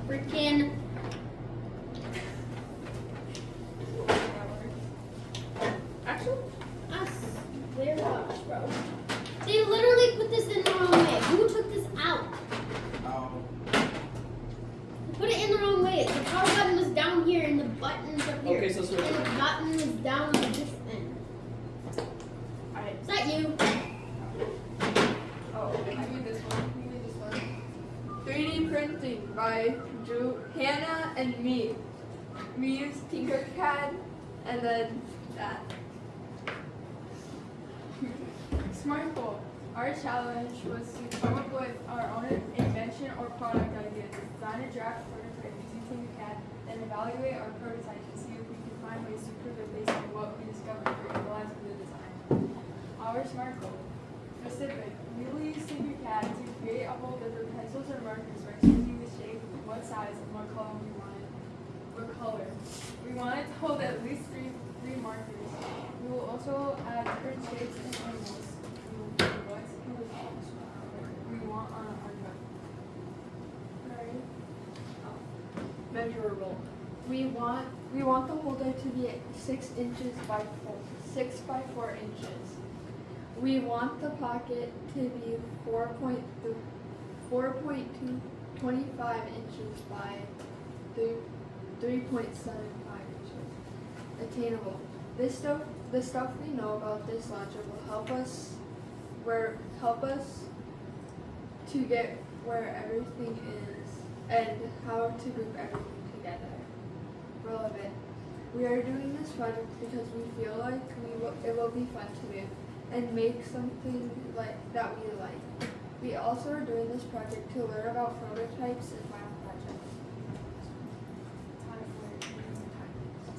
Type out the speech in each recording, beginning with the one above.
freaking. Actually, Us. Their gosh, bro. They literally put this in the wrong way. Who took this out? Put it in the wrong way. The power button was down here and the button's up here. Okay, so switch and it. the button is down on this end. Alright. Is that you? Oh, I made this one. You made this one. 3D printing by Hannah and me. We used Tinkercad and then that. Smart goal. Our challenge was to come up with our own invention or product idea, design a draft prototype using Tinkercad, then evaluate our prototype to see if we can find ways to improve it based on what we discovered during the life of the design. Our SMART goal. Specific. We will use Tinkercad to create a whole different pencils or markers by choosing the shape, what size, and what color we wanted. What color. We wanted to hold at least three markers. We will also add different shapes and angles. We want on our note. Measurable. We want the holder to be 6 inches by 6 by 4 inches. We want the pocket to be 4.25 inches by 3.75 inches. Attainable. The stuff we know about this launcher will help us to get where everything is and how to group everything together. Relevant. We are doing this project because we feel like it will be fun to do and make something that we like. We also are doing this project to learn about prototypes and final projects.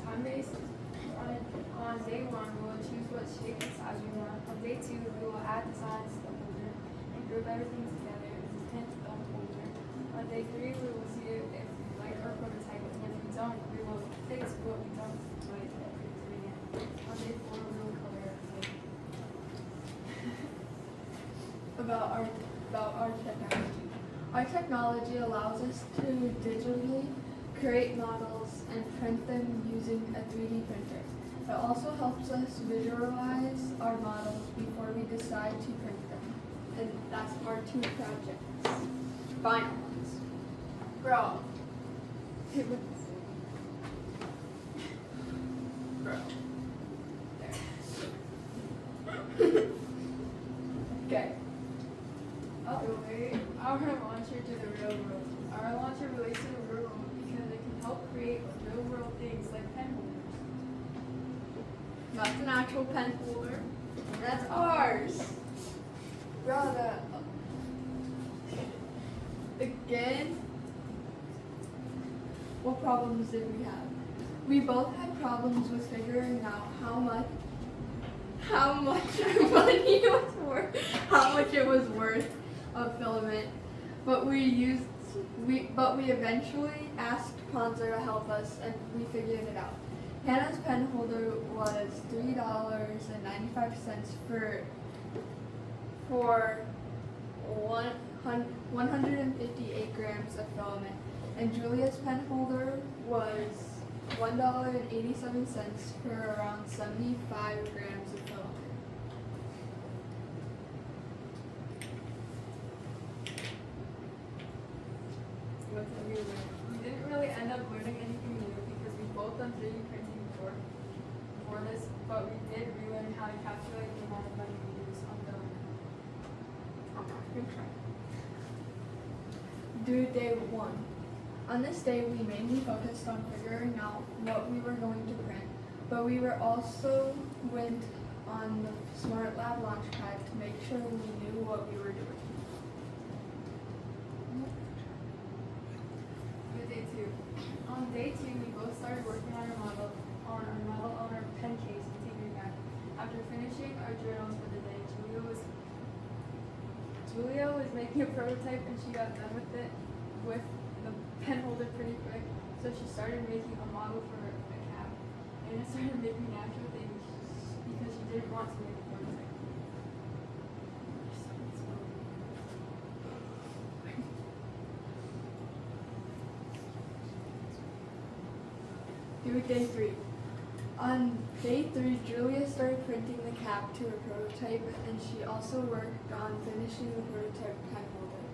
Time-based. On day 1, we will choose what shape and size we want. On day 2, we will add designs to the holder and group everything together as a tent to the holder. On day 3, we will see if we like our prototype, and if we don't, we will fix what we don't like and doing it. On day 4, we will color everything. About our technology. Our technology allows us to digitally create models and print them using a 3D printer. It also helps us visualize our models before we decide to print them. And that's our 2 projects. Final ones. Bro. Bro. There. Okay. Our launcher to the real world. Our launcher relates to the real world because it can help create real world things like pen holders. That's an actual pen holder. That's ours. Brother. Again. What problems did we have? We both had problems with figuring out how much our money was worth, how much it was worth of filament. But we eventually asked Ponzer to help us and we figured it out. Hannah's pen holder was $3.95 for 158 grams of filament, and Julia's pen holder was $1.87 for around 75 grams of filament. We didn't really end up learning anything new because we both done 3D printing before this, but we did relearn how to calculate the amount of money we use on filament. Due day 1. On this day, we mainly focused on figuring out what we were going to print, but we were also went on the Smart Lab Launchpad to make sure we knew what we were doing. Day 2. On day 2, we both started working on our model on our pen case and Tinkercad. After finishing our journals for the day, Julia was making a prototype and she got done with it with the pen holder pretty quick. So she started making a model for a cap. And I started making actual things because she didn't want to make a prototype. Do day 3. On day 3, Julia started printing the cap to her prototype, and she also worked on finishing the prototype pen holder.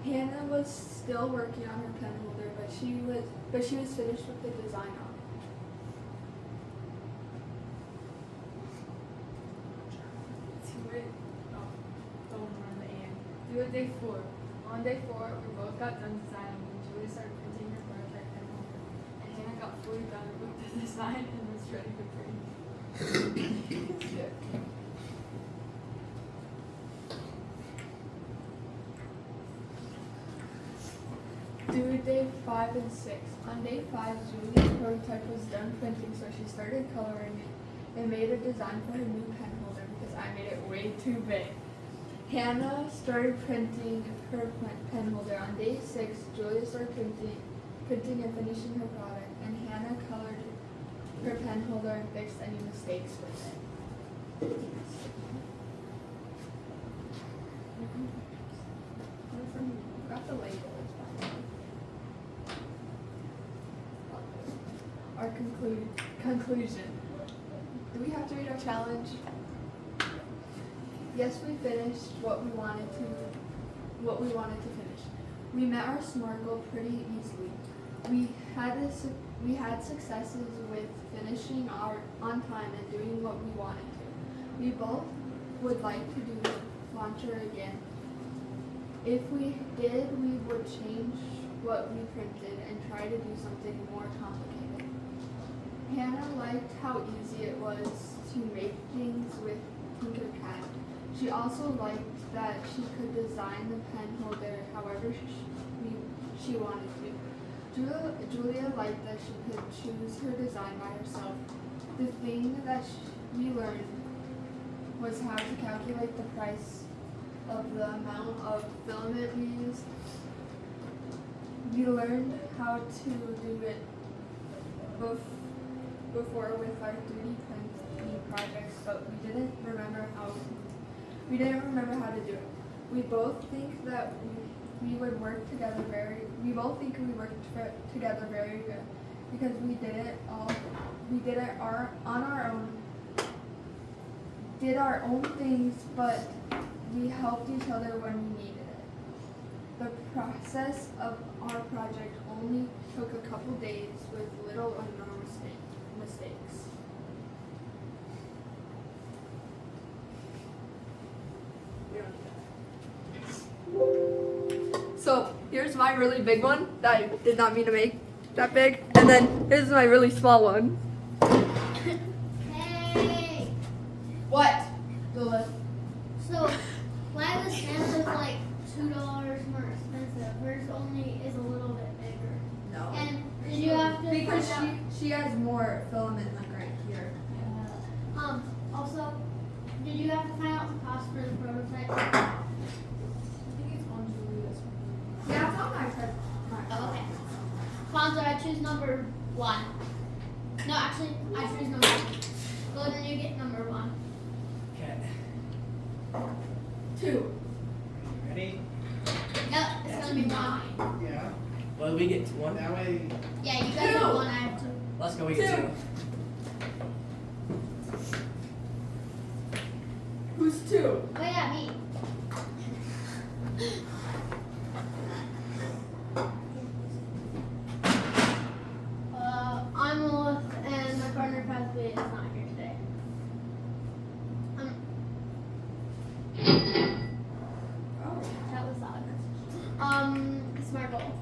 Hannah was still working on her pen holder, but she was finished with the design on it. Do it day 4. On day 4, we both got done designing, and Julia started printing her prototype pen holder, and Hannah got fully done with the design and was ready for print. Do day 5 and 6. On day 5, Julia's prototype was done printing, so she started coloring it and made a design for her new pen holder because I made it way too big. Hannah started printing her pen holder. On day 6, Julia started printing and finishing her product, and Hannah colored her pen holder and fixed any mistakes with it. Got the labels. Our conclusion. Do we have to read our challenge? Yes, we finished what we wanted to finish. We met our SMART goal pretty easily. We had successes with finishing on time and doing what we wanted to. We both would like to do launcher again. If we did, we would change what we printed and try to do something more complicated. Hannah liked how easy it was to make things with Tinkercad. She also liked that she could design the pen holder however she wanted to. Julia liked that she could choose her design by herself. The thing that we learned was how to calculate the price of the amount of filament we used. We learned how to do it before with our 3D printing projects, but we didn't remember how to do it. We both think that we would work together we worked together very good because we did our own things, but we helped each other when we needed it. The process of our project only took a couple days with little or no mistakes. So here's my really big one that I did not mean to make that big, and then here's my really small one. Hey! What? Dula? So, why the stamp is like $2 more expensive? Hers only is a little bit bigger. No. And did you have to Because find she has more filament like right here. out, also, did you have to find out the cost for the prototype? I think it's on Julia's. Yeah, it's on my card. Oh, okay. Fonzo, I choose number 1. No, actually, I choose number 1. Golden, you get number 1. Okay. 2. Ready? Yep, it's gonna be 1. Yeah. Well, we get to one. That way. Yeah, you guys have 1, I have 2. Let's go. We get 2. Who's 2? Oh yeah, me. I'm Lilith, and my partner Pathway is not here today. Oh. That was odd. SMART goal.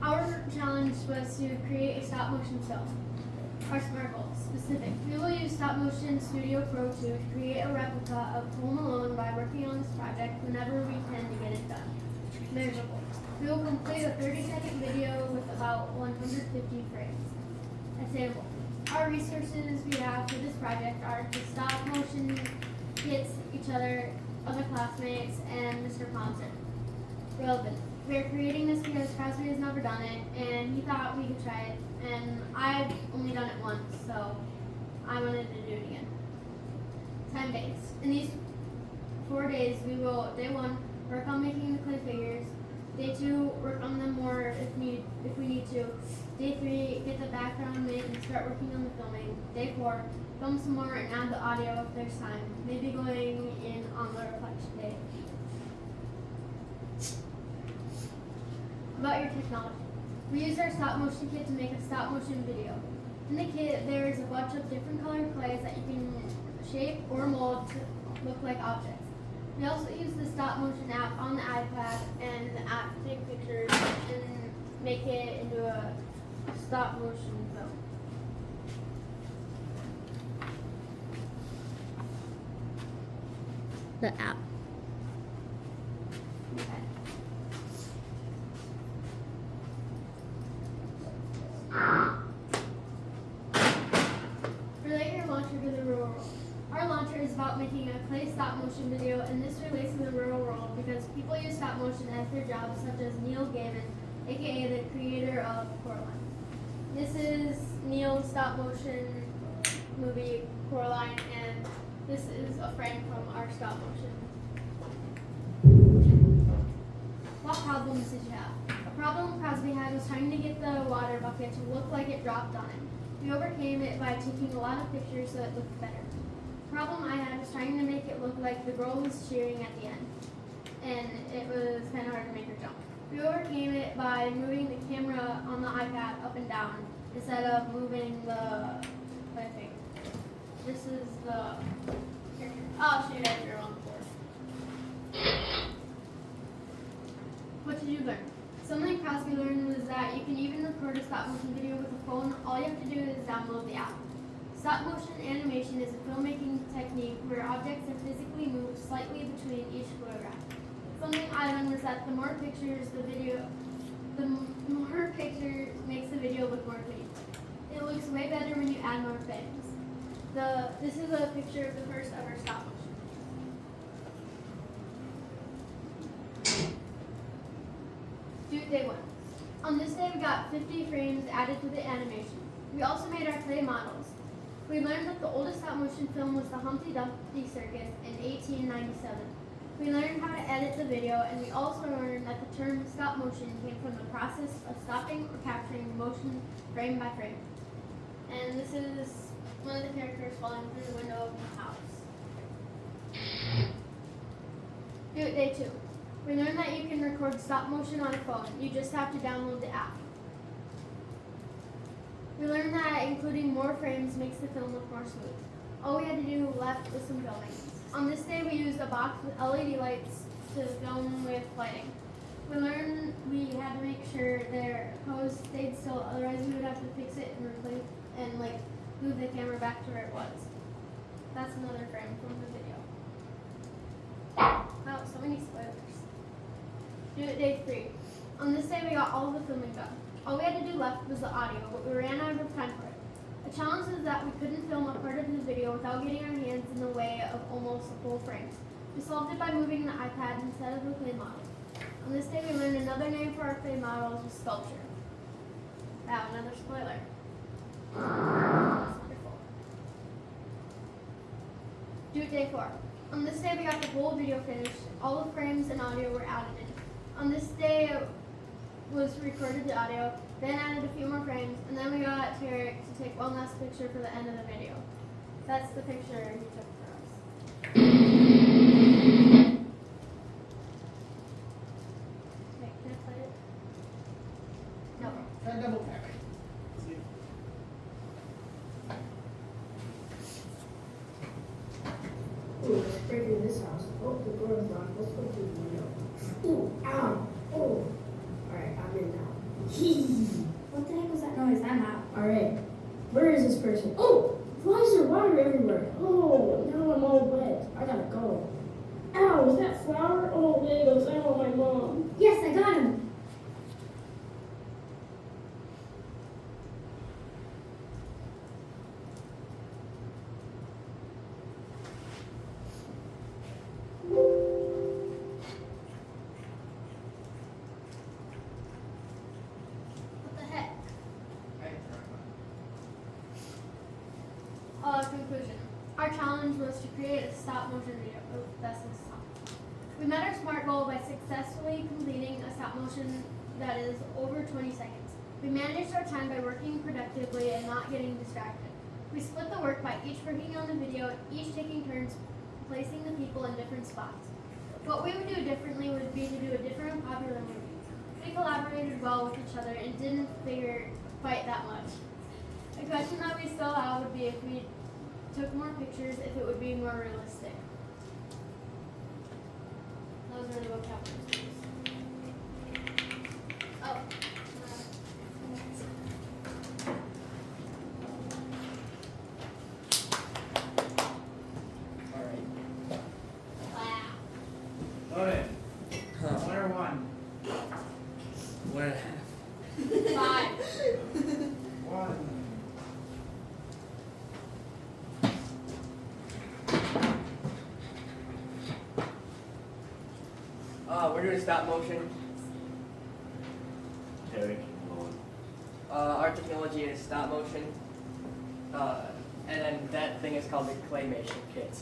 Our challenge was to create a stop motion film. Our SMART goal, specific. We will use Stop Motion Studio Pro 2 to create a replica of Home Alone by working on this project whenever we can to get it done. Measurable. We will complete a 30-second video with about 150 frames. Attainable. Our resources we have for this project are the Stop Motion kits, each other, other classmates, and Mr. Ponson. Relevant. We are creating this because Crosby has never done it, and he thought we could try it, and I've only done it once, so I wanted to do it again. Time days. In these 4 days, we will, day 1, work on making the clay figures. Day 2, work on them more if we need to. Day 3, get get the background made and start working on the filming. Day 4, film some more and add the audio if there's time. Maybe going in on the reflection day. About your technology. We used our stop motion kit to make a stop motion video. In the kit, there is a bunch of different colored clays that you can shape or mold to look like objects. We also use the stop motion app on the iPad and the app to take pictures and make it into a stop motion film. The app. Okay. Relate your launcher to the real world. Our launcher is about making a clay stop motion video, and this relates to the real world because people use stop motion as their jobs, such as Neil Gaiman, aka the creator of Coraline. This is Neil's stop motion movie Coraline, and this is a frame from our stop motion. What problems did you have? A problem Crosby had was trying to get the water bucket to look like it dropped on him. We overcame it by taking a lot of pictures so it looked better. The problem I had was trying to make it look like the girl was cheering at the end, and it was kind of hard to make her jump. We overcame it by moving the camera on the iPad up and down instead of moving the thing. This is the picture. I'll show you guys your on the board. What did you learn? Something Crosby learned was that you can even record a stop motion video with a phone. All you have to do is download the app. Stop motion animation is a filmmaking technique where objects are physically moved slightly between each photograph. Something I learned was that the more pictures makes the video look more clean. It looks way better when you add more things. This is a picture of the first ever stop motion. Due Day 1. On this day, we got 50 frames added to the animation. We also made our clay models. We learned that the oldest stop motion film was the Humpty Dumpty Circus in 1897. We learned how to edit the video, and we also learned that the term stop motion came from the process of stopping or capturing motion frame by frame. And this is one of the characters falling through the window of the house. Do it Day 2. We learned that you can record stop motion on a phone. You just have to download the app. We learned that including more frames makes the film look more smooth. All we had to do left was some filming. On this day, we used a box with LED lights to film with lighting. We learned we had to make sure their pose stayed still, otherwise we would have to fix it and replace and move the camera back to where it was. That's another frame from the video. Wow, so many spoilers. Do it Day 3. On this day, we got all of the filming done. All we had to do left was the audio, but we ran out of time for it. The challenge is that we couldn't film a part of the video without getting our hands in the way of almost a full frame. We solved it by moving the iPad instead of the clay model. On this day, we learned another name for our clay models was sculpture. Wow, another spoiler. That's wonderful. Do it Day 4. On this day, we got the whole video finished. All the frames and audio were added in. On this day, was recorded the audio, then added a few more frames, and then we got Tarek to take one last picture for the end of the video. That's the picture he took for us. Wait, can I play it? No. Try double tap. See. Ooh, let's break into this house. Oh, the door is locked. Let's go through the window. Ooh, ow. Oh. Alright, I'm in now. What the heck was that noise? I'm out. Alright. Where is this person? Oh! Why is there water everywhere? Oh, now I'm all wet. I gotta go. Ow, is that flour? Oh, Legos. I want my mom. Yes, I got him. What the heck? Hey, Conclusion. Our challenge was to create a stop motion video. Oh, that's the stop. We met our SMART goal by successfully completing a stop motion that is over 20 seconds. We managed our time by working productively and not getting distracted. We split the work by each working on the video, each taking turns placing the people in different spots. What we would do differently would be to do a different and popular movie. We collaborated well with each other and didn't fight that much. A question that we still have would be if we took more pictures, if it would be more realistic. Those are the vocabulary. Oh. Alright. Wow. Loaded. Winner one. 1.5. 5. One. We're doing stop motion. Terry, Lord. Our technology is stop motion. And then that thing is called the claymation kit.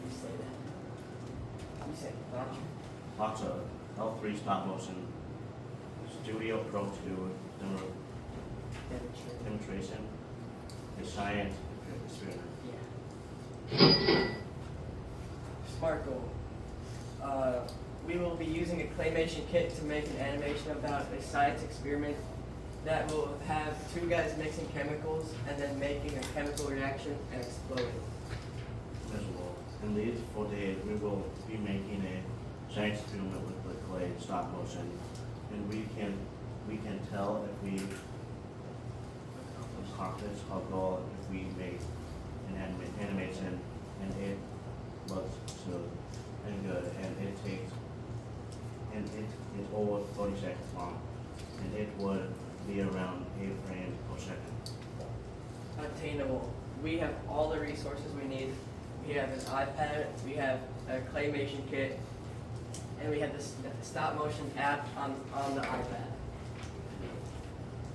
You say that. You say it, don't you? Lots of L3 stop motion, Studio Pro 2, demonstration, the science experiment. Yeah. SMART goal. We will be using a claymation kit to make an animation about a science experiment that will have two guys mixing chemicals and then making a chemical reaction and exploding. Visual. In these 4 days, we will be making a science experiment with the clay stop motion, and we can tell if we accomplish our goal if we make an animation and it looks so and good, and it's over 30 seconds long, and it would be around 8 frames per second. Attainable. We have all the resources we need. We have an iPad, we have a claymation kit, and we have this stop motion app on the iPad.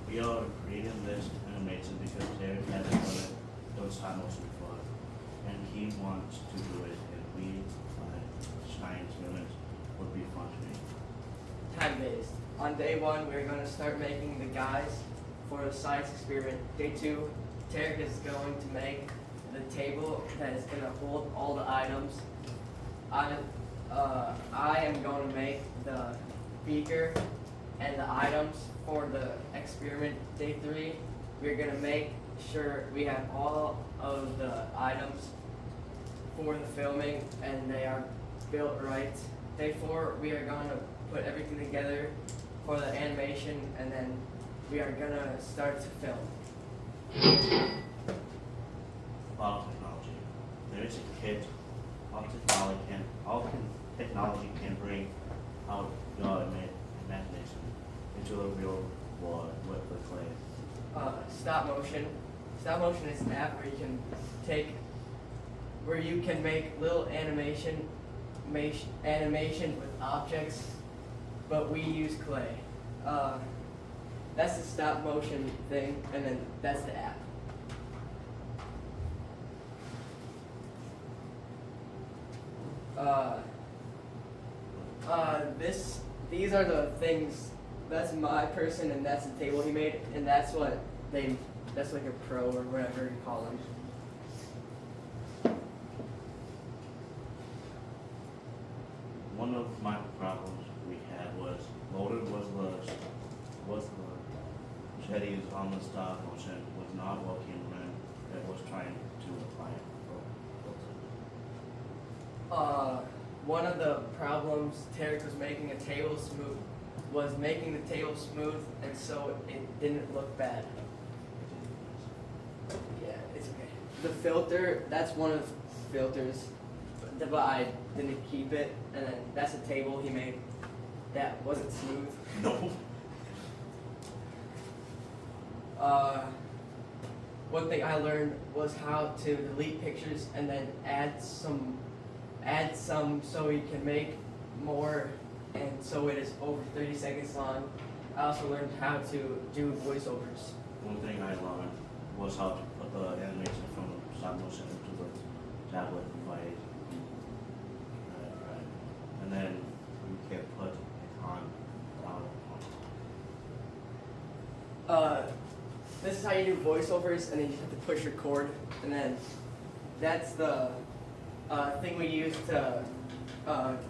We are creating this animation because Derek hasn't done stop motion before, and he wants to do it, and we science experiments would be fun to make. Time based. On day 1, we're going to start making the guys for the science experiment. Day 2, Tarek is going to make the table that is going to hold all the items. I am going to make the beaker and the items for the experiment. Day 3, we're going to make sure we have all of the items for the filming and they are built right. Day 4, we are going to put everything together for the animation, and then we are going to start to film. A lot of technology. There is a kit. All technology can bring out your imagination into the real world with the clay. Stop motion. Stop motion is an app where you can make little animation with objects, but we use clay. That's the stop motion thing, and then that's the app. These are the things. That's my person, and that's the table he made, and that's like a pro or whatever you call them. One of my problems we had was loaded was the jetties on the stop motion was not working when it was trying to apply it. One of the problems Tarek was making making the table smooth, and so it didn't look bad. Yeah, it's okay. The filter, that's one of the filters, but I didn't keep it, and then that's a table he made that wasn't smooth. No. One thing I learned was how to delete pictures and then add some so we can make more, and so it is over 30 seconds long. I also learned how to do voiceovers. One thing I learned was how to put the animation from stop motion into the tablet device. Right. And then we can put it on. This is how you do voiceovers, and then you have to push record, and then that's the thing we use to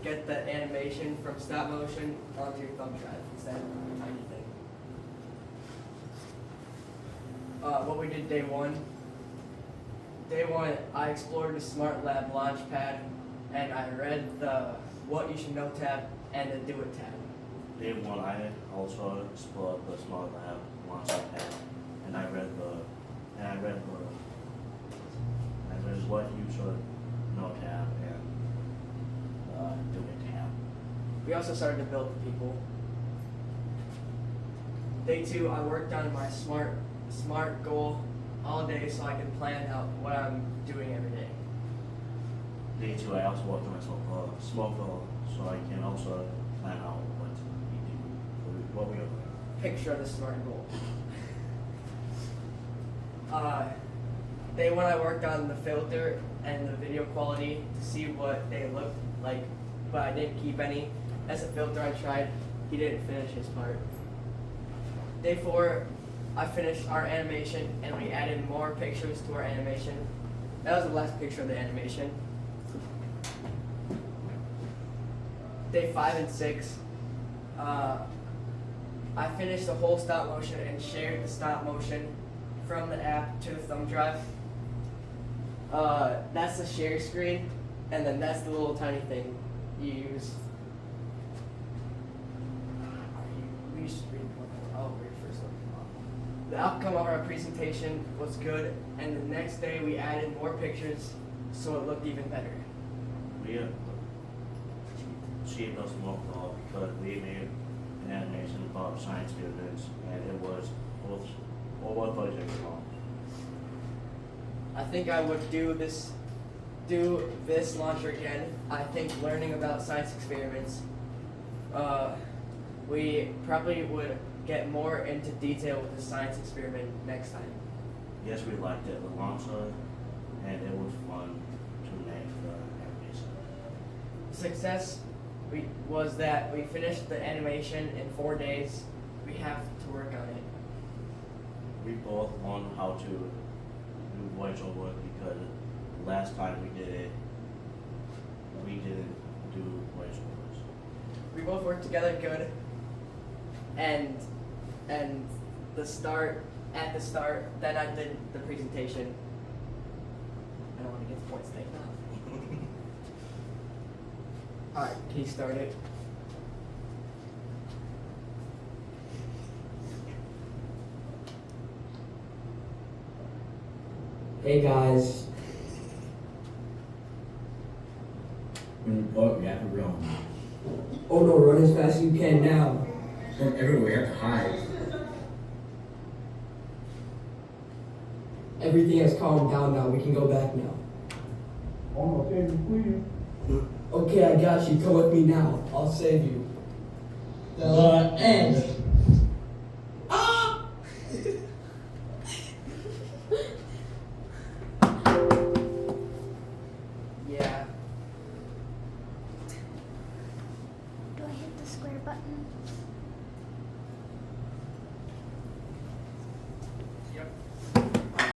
get the animation from stop motion onto your thumb drive. It's that tiny thing. What we did day one. Day one, I explored the Smart Lab Launchpad, and I read the What You Should Know tab and the Do It tab. Day one, I also explored the Smart Lab Launchpad, and I read What You Should Know tab and Do It tab. We also started to build the people. Day two, I worked on my smart goal all day so I can plan out what I'm doing every day. Day two, I also worked on my smoke goal, so I can also plan out what we are doing. Picture of the smart goal. Day one, I worked on the filter and the video quality to see what they looked like, but I didn't keep any. As a filter I tried, he didn't finish his part. Day four, I finished our animation and we added more pictures to our animation. That was the last picture of the animation. Day 5 and 6, I finished the whole stop motion and shared the stop motion from the app to the thumb drive. That's the share screen, and then that's the little tiny thing you use. We should read one more. I'll read first one. The outcome of our presentation was good, and the next day we added more pictures so it looked even better. We achieved a smoke goal because we made an animation about science experiments, and it was over budget long. I think I would do this launcher again. I think learning about science experiments, we probably would get more into detail with the science experiment next time. Yes, we liked it, the launcher, and it was fun to make the animation. Success was that we finished the animation in 4 days. We have to work on it. We both learned how to do voiceover because last time we did it, we didn't do voiceovers. We both worked together good, and at the start, then I did the presentation. I don't want to get the points taken off. Alright, can you start it? Hey guys. Oh, we have to run. Oh no, run as fast as you can now. From everywhere, we have to hide. Everything has calmed down now. We can go back now. Oh, okay, please. Okay, I got you. Come with me now. I'll save you. The end.